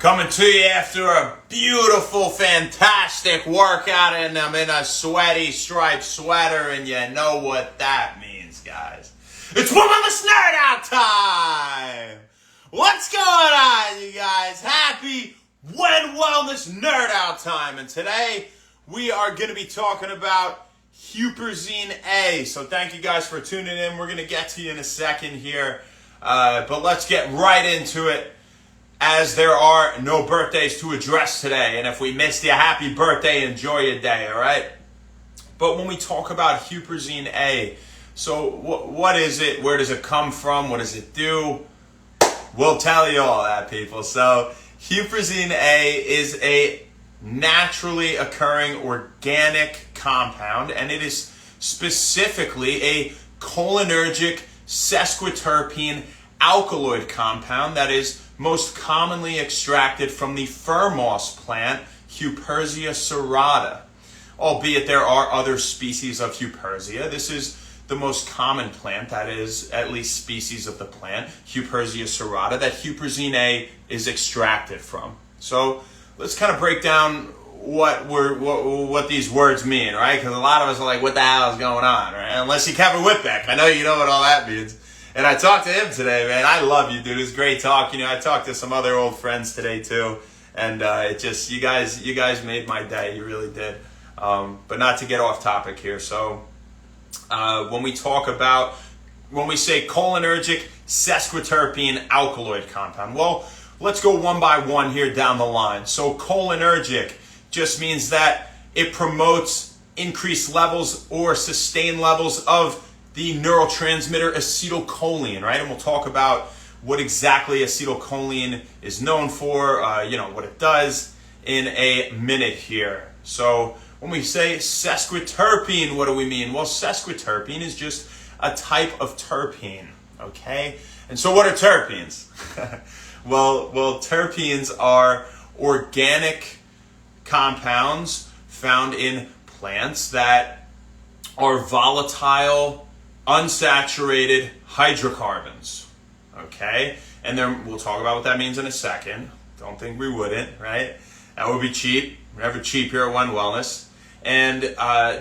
Coming to you after a beautiful, fantastic workout, and I'm in a sweaty striped sweater, and you know what that means, guys. It's Wellness Nerd Out time! What's going on, you guys? Happy Wellness Nerd Out time, and today we are going to be talking about Huperzine A. So thank you guys for tuning in. We're going to get to you in a second here, but let's get right into it, as there are no birthdays to address today. And if we missed you, happy birthday, enjoy your day, all right? But when we talk about Huperzine A, so what is it? Where does it come from? What does it do? We'll tell you all that, people. So Huperzine A is a naturally occurring organic compound, and it is specifically a cholinergic sesquiterpene alkaloid compound that is most commonly extracted from the fir moss plant Huperzine serrata. Albeit there are other species of Huperzine, this is the most common plant, that is, at least species of the plant, Huperzine serrata, that Huperzine A is extracted from. So let's kind of break down what these words mean, right? Because a lot of us are like, what the hell is going on, right? Unless you're Kevin Whitbeck. I know you know what all that means. And I talked to him today, man. I love you, dude. It was great talk. You know, I talked to some other old friends today too, and it just you guys made my day. You really did. But not to get off topic here. So when we say cholinergic sesquiterpene alkaloid compound, well, let's go one by one here down the line. So cholinergic just means that it promotes increased levels or sustained levels of the neurotransmitter acetylcholine, right? And we'll talk about what exactly acetylcholine is known for, what it does in a minute here. So when we say sesquiterpene, what do we mean? Well, sesquiterpene is just a type of terpene, okay? And so what are terpenes? well, terpenes are organic compounds found in plants that are volatile, unsaturated hydrocarbons, okay? And then we'll talk about what that means in a second. Don't think we wouldn't, right? That would be cheap. We're never cheap here at One Wellness. And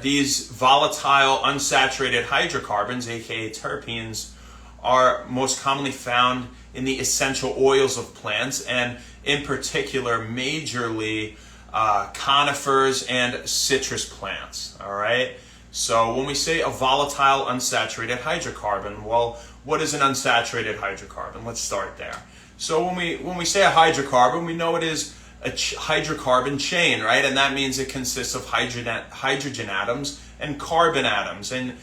these volatile, unsaturated hydrocarbons, aka terpenes, are most commonly found in the essential oils of plants, and in particular, majorly conifers and citrus plants, all right? So when we say a volatile unsaturated hydrocarbon, well, what is an unsaturated hydrocarbon? Let's start there. So when we say a hydrocarbon, we know it is a hydrocarbon chain, right? And that means it consists of hydrogen atoms and carbon atoms. And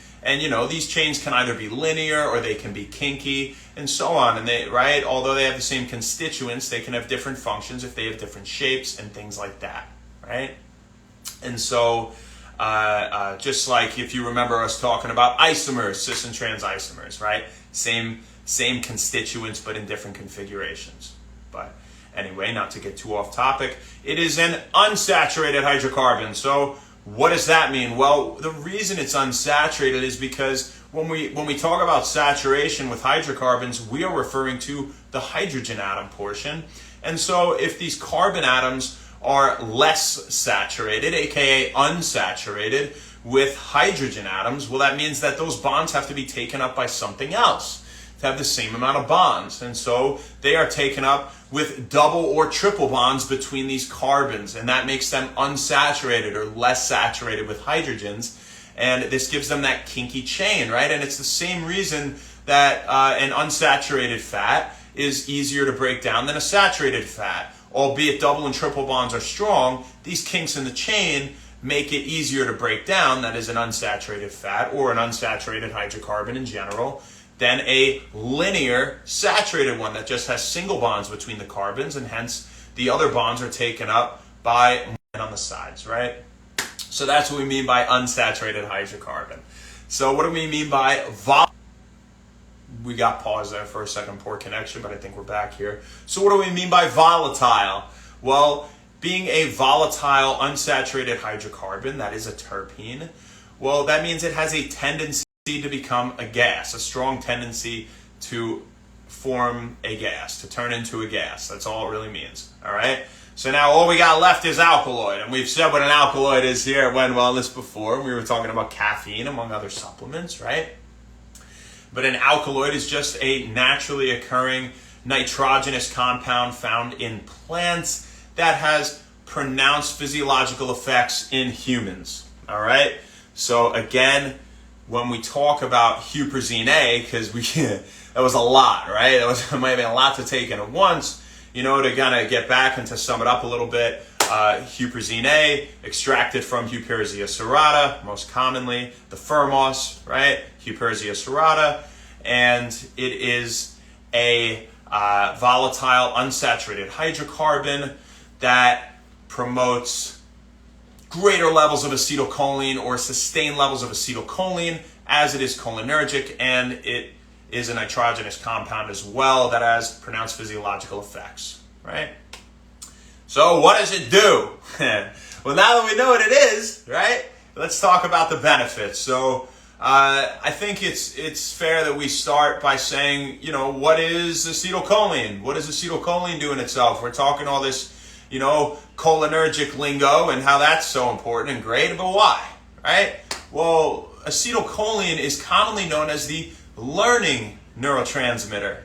these chains can either be linear or they can be kinky and so on. And right? Although they have the same constituents, they can have different functions if they have different shapes and things like that, right? And so just like if you remember us talking about isomers, cis and trans isomers, right? Same constituents, but in different configurations. But anyway, not to get too off topic, it is an unsaturated hydrocarbon. So what does that mean? Well, the reason it's unsaturated is because when we talk about saturation with hydrocarbons, we are referring to the hydrogen atom portion. And so if these carbon atoms are less saturated, aka unsaturated, with hydrogen atoms, well, that means that those bonds have to be taken up by something else to have the same amount of bonds. And so they are taken up with double or triple bonds between these carbons, and that makes them unsaturated or less saturated with hydrogens, and this gives them that kinky chain, right? And it's the same reason that an unsaturated fat is easier to break down than a saturated fat. Albeit double and triple bonds are strong, these kinks in the chain make it easier to break down, that is an unsaturated fat or an unsaturated hydrocarbon in general, than a linear saturated one that just has single bonds between the carbons, and hence the other bonds are taken up by on the sides, right? So that's what we mean by unsaturated hydrocarbon. So what do we mean by we got paused there for a second, poor connection, but I think we're back here. So what do we mean by volatile? Well, being a volatile unsaturated hydrocarbon, that is a terpene, well, that means it has a tendency to become a gas, a strong tendency to form a gas, to turn into a gas. That's all it really means. All right. So now all we got left is alkaloid, and we've said what an alkaloid is here at When Wellness before. We were talking about caffeine among other supplements, right? But an alkaloid is just a naturally occurring nitrogenous compound found in plants that has pronounced physiological effects in humans. All right. So again, when we talk about Huperzine A, because that was a lot, right? That might have been a lot to take in at once. To kind of get back and to sum it up a little bit, Huperzine A, extracted from Huperzine serrata, most commonly the fermos, right? Huperzine serrata, and it is a volatile unsaturated hydrocarbon that promotes greater levels of acetylcholine or sustained levels of acetylcholine, as it is cholinergic, and it is a nitrogenous compound as well that has pronounced physiological effects, right? So what does it do? Well, now that we know what it is, right, let's talk about the benefits. So I think it's fair that we start by saying, what is acetylcholine? What does acetylcholine do in itself? We're talking all this, cholinergic lingo and how that's so important and great, but why, right? Well, acetylcholine is commonly known as the learning neurotransmitter.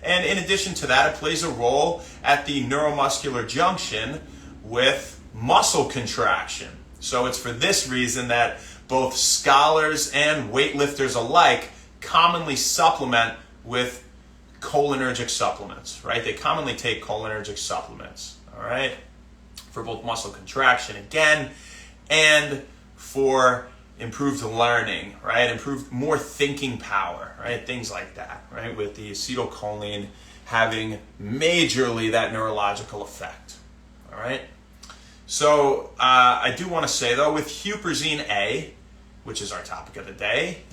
And in addition to that, it plays a role at the neuromuscular junction with muscle contraction. So it's for this reason that both scholars and weightlifters alike commonly supplement with cholinergic supplements, right? They commonly take cholinergic supplements, all right, for both muscle contraction again and for improved learning, right? More thinking power, right? Things like that, right? With the acetylcholine having majorly that neurological effect, all right? So I do want to say, though, with Huperzine A, which is our topic of the day,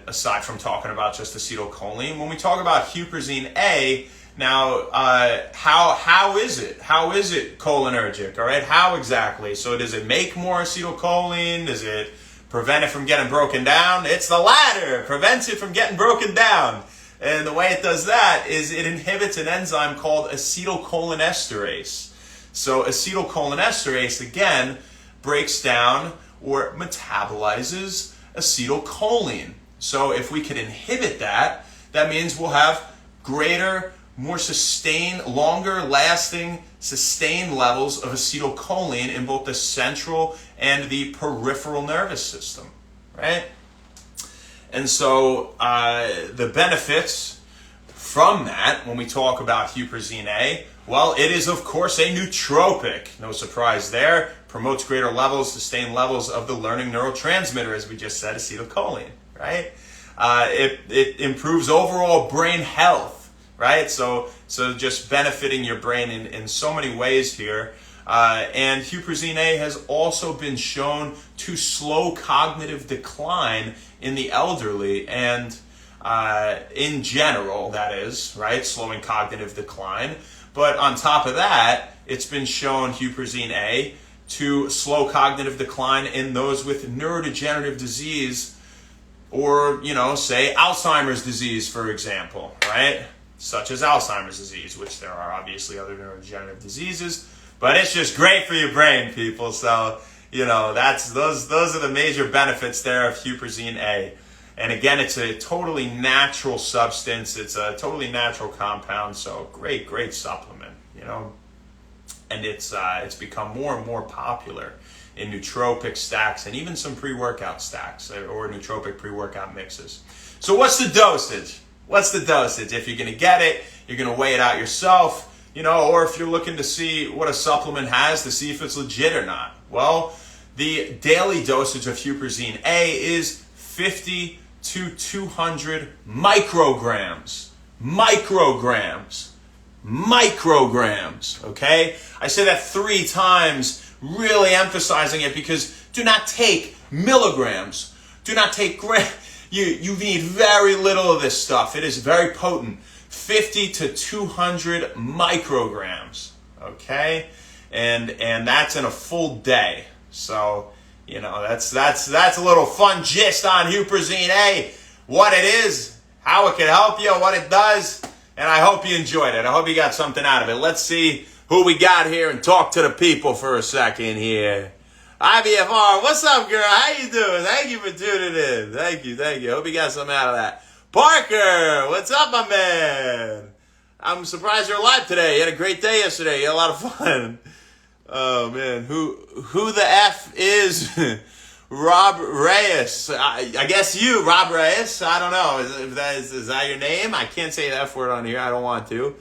aside from talking about just acetylcholine, when we talk about Huperzine A, now, how is it? How is it cholinergic? All right, how exactly? So does it make more acetylcholine? Does it prevent it from getting broken down? It's the latter. Prevents it from getting broken down. And the way it does that is it inhibits an enzyme called acetylcholinesterase. So acetylcholinesterase, again, breaks down or metabolizes acetylcholine. So if we can inhibit that, that means we'll have greater, more sustained, longer lasting, sustained levels of acetylcholine in both the central and the peripheral nervous system, right? And so the benefits from that, when we talk about Huperzine A, well, it is, of course, a nootropic. No surprise there. Promotes greater levels, sustained levels of the learning neurotransmitter, as we just said, acetylcholine, right? It improves overall brain health. Right, so just benefiting your brain in so many ways here. And Huperzine A has also been shown to slow cognitive decline in the elderly and in general, that is, right, slowing cognitive decline. But on top of that, it's been shown, Huperzine A, to slow cognitive decline in those with neurodegenerative disease or, say, Alzheimer's disease, for example, right? Such as Alzheimer's disease, which there are obviously other neurodegenerative diseases, but it's just great for your brain, people. So, those are the major benefits there of Huperzine A. And again, it's a totally natural substance. It's a totally natural compound. So great supplement, And it's become more and more popular in nootropic stacks and even some pre-workout stacks or nootropic pre-workout mixes. So what's the dosage? What's the dosage? If you're going to get it, you're going to weigh it out yourself, or if you're looking to see what a supplement has to see if it's legit or not. Well, the daily dosage of Huperzine A is 50 to 200 micrograms. Micrograms, okay? I say that 3 times, really emphasizing it, because do not take milligrams. Do not take grams. You need very little of this stuff. It is very potent. 50 to 200 micrograms, okay? And that's in a full day. So, that's a little fun gist on Huperzine A. What it is, how it can help you, what it does, and I hope you enjoyed it. I hope you got something out of it. Let's see who we got here and talk to the people for a second here. IBFR, what's up, girl? How you doing? Thank you for tuning in. Thank you. Hope you got something out of that. Parker, what's up, my man? I'm surprised you're alive today. You had a great day yesterday. You had a lot of fun. Oh, man. Who the F is Rob Reyes? I guess you, Rob Reyes. I don't know. Is that your name? I can't say the F word on here. I don't want to.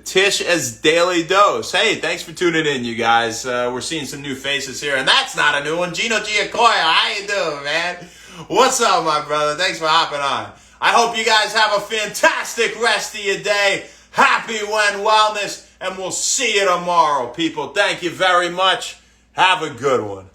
Tish as Daily Dose. Hey, thanks for tuning in, you guys. We're seeing some new faces here, and that's not a new one. Gino Giacoya, how you doing, man? What's up, my brother? Thanks for hopping on. I hope you guys have a fantastic rest of your day. Happy when wellness, and we'll see you tomorrow, people. Thank you very much. Have a good one.